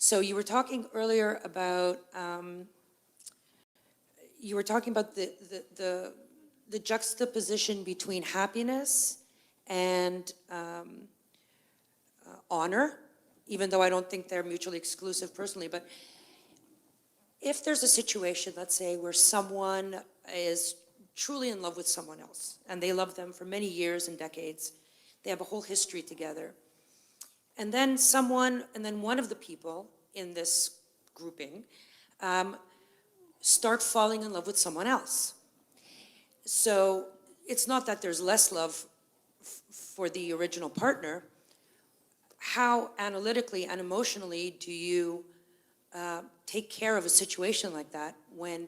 So you were talking earlier about the juxtaposition between happiness and honor, even though I don't think they're mutually exclusive personally. But if there's a situation, let's say, where someone is truly in love with someone else and they love them for many years and decades, they have a whole history together, and then one of the people in this grouping start falling in love with someone else. So it's not that there's less love for the original partner. How analytically and emotionally do you take care of a situation like that when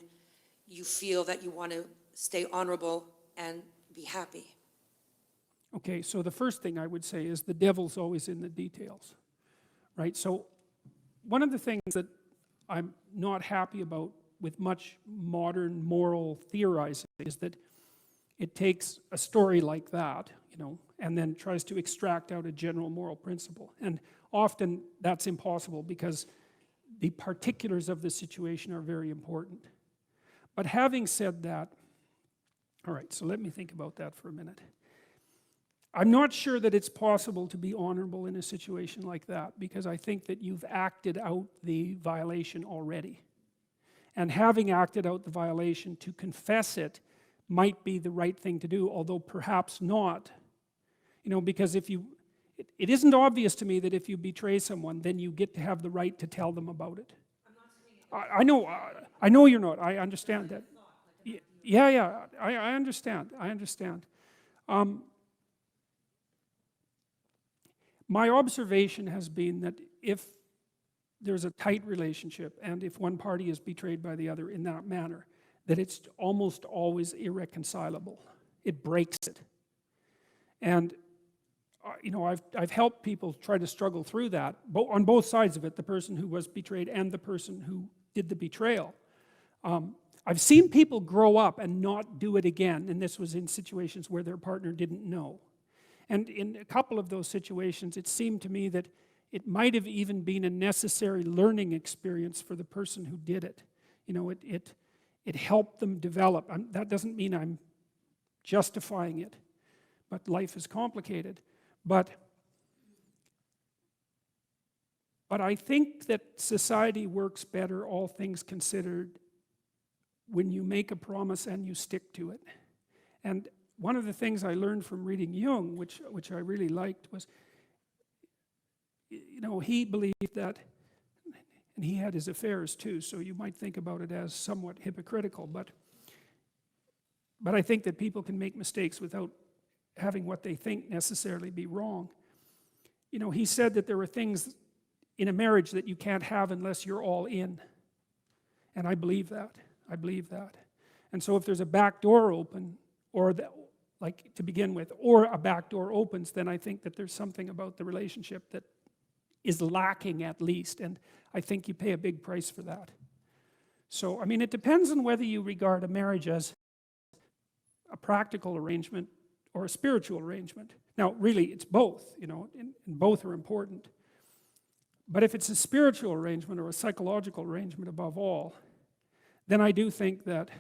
you feel that you want to stay honorable and be happy? Okay, so the first thing I would say is the devil's always in the details, right? So one of the things that I'm not happy about with much modern moral theorizing is that it takes a story like that, and then tries to extract out a general moral principle. And often that's impossible because the particulars of the situation are very important. But having said that, all right, so let me think about that for a minute. I'm not sure that it's possible to be honorable in a situation like that, because I think that you've acted out the violation already. And having acted out the violation, to confess it might be the right thing to do, although perhaps not. Because it isn't obvious to me that if you betray someone, then you get to have the right to tell them about it. I know you're not. I understand that. Yeah, I understand. My observation has been that if there's a tight relationship and if one party is betrayed by the other in that manner, that it's almost always irreconcilable. It breaks it. And I've helped people try to struggle through that, on both sides of it, the person who was betrayed and the person who did the betrayal. I've seen people grow up and not do it again, and this was in situations where their partner didn't know. And in a couple of those situations, it seemed to me that it might have even been a necessary learning experience for the person who did it. It helped them develop. That doesn't mean I'm justifying it, but life is complicated. But I think that society works better, all things considered, when you make a promise and you stick to it. And one of the things I learned from reading Jung, which I really liked, was, he believed that, and he had his affairs too, so you might think about it as somewhat hypocritical, but I think that people can make mistakes without having what they think necessarily be wrong. He said that there are things in a marriage that you can't have unless you're all in. And I believe that. And so if there's a back door open, to begin with, or a back door opens, then I think that there's something about the relationship that is lacking at least, and I think you pay a big price for that. So, it depends on whether you regard a marriage as a practical arrangement or a spiritual arrangement. Now, really, it's both, and both are important. But if it's a spiritual arrangement or a psychological arrangement above all, then I do think that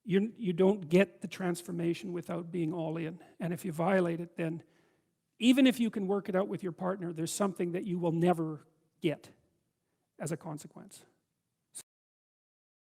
you don't get the transformation without being all in. And if you violate it, then even if you can work it out with your partner, there's something that you will never get as a consequence.